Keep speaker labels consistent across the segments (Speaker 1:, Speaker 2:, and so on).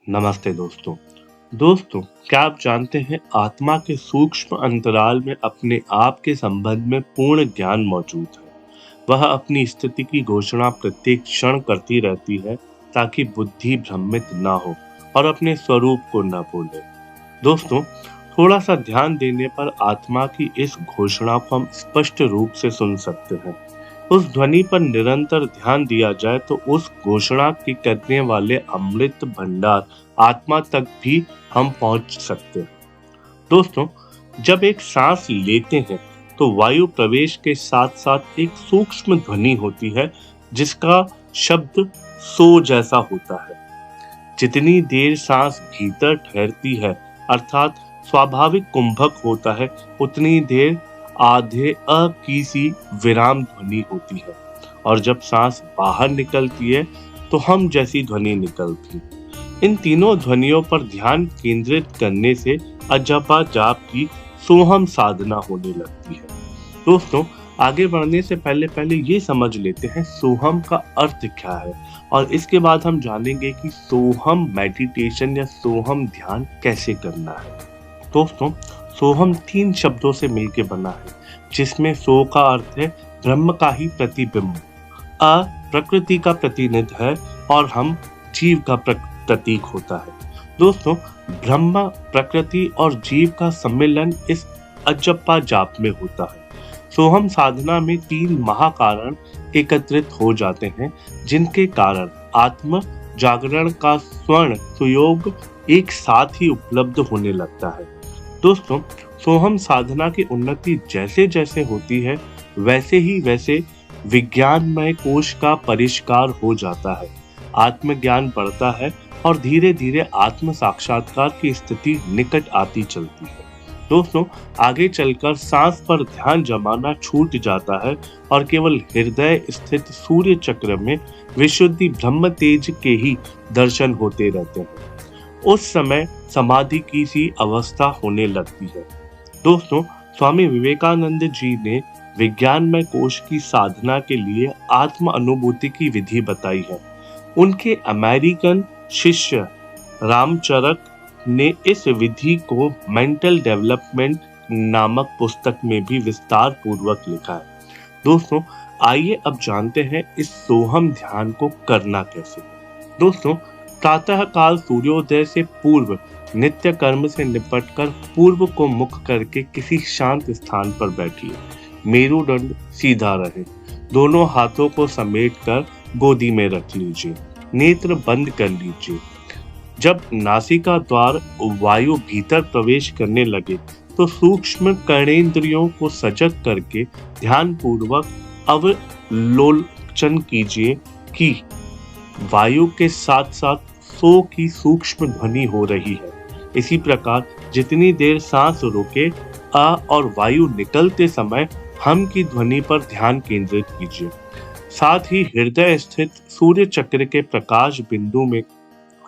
Speaker 1: नमस्ते दोस्तों। क्या आप जानते हैं आत्मा के सूक्ष्म अंतराल में अपने आप के संबंध में पूर्ण ज्ञान मौजूद है। वह अपनी स्थिति की घोषणा प्रत्येक क्षण करती रहती है ताकि बुद्धि भ्रमित ना हो और अपने स्वरूप को न भूले। दोस्तों, थोड़ा सा ध्यान देने पर आत्मा की इस घोषणा को हम स्पष्ट रूप से सुन सकते हैं। उस ध्वनि पर निरंतर ध्यान दिया जाए तो उस घोषणा के करने वाले अमृत भंडार आत्मा तक भी हम पहुंच सकते हैं। दोस्तों, जब एक सांस लेते हैं तो वायु प्रवेश के साथ साथ एक सूक्ष्म ध्वनि होती है जिसका शब्द सो जैसा होता है। जितनी देर सांस भीतर ठहरती है अर्थात स्वाभाविक कुंभक होता है, उतनी देर आधे अ की सी विराम ध्वनि होती है और जब सांस बाहर निकलती है तो हम जैसी ध्वनि निकलती। इन तीनों ध्वनियों पर ध्यान केंद्रित करने से अजपा जाप की सोहम साधना होने लगती है। दोस्तों, आगे बढ़ने से पहले पहले ये समझ लेते हैं सोहम का अर्थ क्या है और इसके बाद हम जानेंगे कि सोहम मेडिटेशन या सोहम ध्यान कैसे करना है। दोस्तों, सोहम 3 शब्दों से मिलकर बना है जिसमें सो का अर्थ है ब्रह्म का ही प्रतिबिंब, अ प्रकृति का प्रतिनिधि है और हम जीव का प्रतीक होता है। दोस्तों, ब्रह्म, प्रकृति और जीव का सम्मिलन इस अजप्पा जाप में होता है। सोहम साधना में 3 महाकारण एकत्रित हो जाते हैं जिनके कारण आत्म जागरण का स्वर्ण सुयोग एक साथ ही उपलब्ध होने लगता है। दोस्तों, सोहम साधना की उन्नति जैसे जैसे होती है वैसे विज्ञानमय कोश का परिष्कार हो जाता है, आत्मज्ञान बढ़ता है और धीरे धीरे आत्म साक्षात्कार की स्थिति निकट आती चलती है। दोस्तों, आगे चलकर सांस पर ध्यान जमाना छूट जाता है और केवल हृदय स्थित सूर्य चक्र में विशुद्धि ब्रह्म तेज के ही दर्शन होते रहते हैं। उस समय समाधि की सी अवस्था होने लगती है। दोस्तों, स्वामी विवेकानंद जी ने विज्ञानमय कोश की साधना के लिए आत्म अनुभूति की विधि बताई है। उनके अमेरिकन शिष्य रामचरक ने इस विधि को मेंटल डेवलपमेंट नामक पुस्तक में भी विस्तार पूर्वक लिखा है। दोस्तों, आइए अब जानते हैं इस सोहम ध्यान को करना कैसे। दोस्तों, प्रातः काल सूर्योदय से पूर्व नित्य कर्म से निपटकर पूर्व को मुख करके किसी शांत स्थान पर बैठिए। मेरुदंड सीधा रहे, दोनों हाथों को समेटकर गोदी में रख लीजिए, नेत्र बंद कर लीजिए। जब नासिका द्वार वायु भीतर प्रवेश करने लगे तो सूक्ष्म कर्णेंद्रियों को सजग करके ध्यान पूर्वक अवलोकन कीजिए कि वायु के साथ साथ सो की सूक्ष्म ध्वनि हो रही है। इसी प्रकार जितनी देर सांस रुके अ और वायु निकलते समय हम की ध्वनि पर ध्यान केंद्रित कीजिए। साथ ही हृदय स्थित सूर्य चक्र के प्रकाश बिंदु में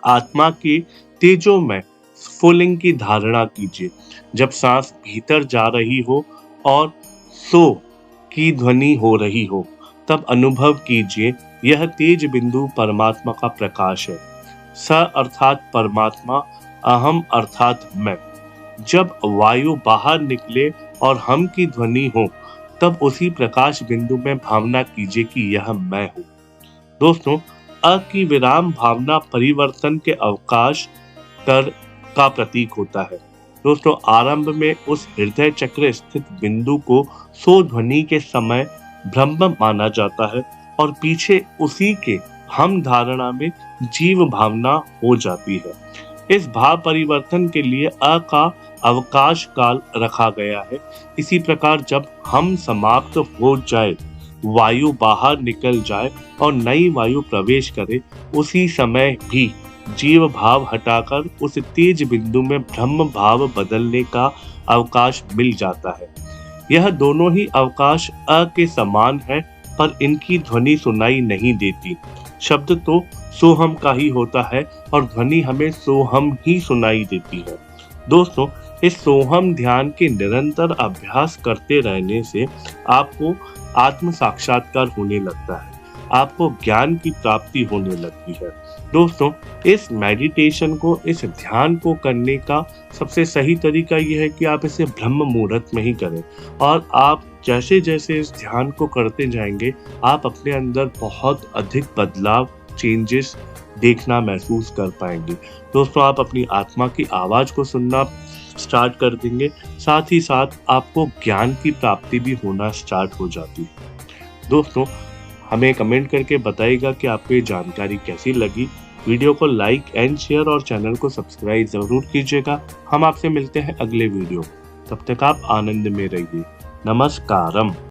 Speaker 1: आत्मा की तेजोमय स्फुलिंग की धारणा कीजिए। जब सांस भीतर जा रही हो और सो की ध्वनि हो रही हो तब अनुभव कीजिए यह तेज बिंदु परमात्मा का प्रकाश है। स अर्थात परमात्मा, अहम अर्थात मैं। जब वायु बाहर निकले और हम की ध्वनि हो तब उसी प्रकाश बिंदु में भावना कीजिए कि यह मैं हूँ। दोस्तों, अ की विराम भावना परिवर्तन के अवकाश कर का प्रतीक होता है। दोस्तों, आरंभ में उस हृदय चक्र स्थित बिंदु को सो ध्वनि के समय ब्रह्म माना जाता है और पीछे उसी के हम धारणा में जीव भावना हो जाती है। इस भाव परिवर्तन के लिए अ का अवकाश काल रखा गया है। इसी प्रकार जब हम समाप्त हो जाए, वायु बाहर निकल जाए और नई वायु प्रवेश करे, उसी समय भी जीव भाव हटाकर उस तेज बिंदु में ब्रह्म भाव बदलने का अवकाश मिल जाता है। यह दोनों ही अवकाश अ के समान है पर इनकी ध्वनि सुनाई नहीं देती। शब्द तो सोहम का ही होता है और ध्वनि हमें सोहम ही सुनाई देती है। दोस्तों, इस सोहम ध्यान के निरंतर अभ्यास करते रहने से आपको आत्म साक्षात्कार होने लगता है। आपको ज्ञान की प्राप्ति होने लगती है। दोस्तों, इस मेडिटेशन को, इस ध्यान को करने का सबसे सही तरीका ये है कि आप इसे ब्रह्म मुहूर्त में ही करें और आप जैसे-जैसे इस ध्यान को करते जाएँगे, आप अपने अंदर बहुत अधिक बदलाव, चेंजेस देखना महसूस कर पाएँगे। दोस्तों, आप अपनी आत्मा की आवाज़ को सुनना स्टार्ट कर देंगे, साथ ही साथ आपको ज्ञान की प्राप्ति भी होना स्टार्ट हो जाती है। दोस्तों, हमें कमेंट करके बताइएगा कि आपको ये जानकारी कैसी लगी। वीडियो को लाइक एंड शेयर और चैनल को सब्सक्राइब ज़रूर कीजिएगा। हम आपसे मिलते हैं अगले वीडियो। तब तक आप आनंद में रहिए। नमस्कारम।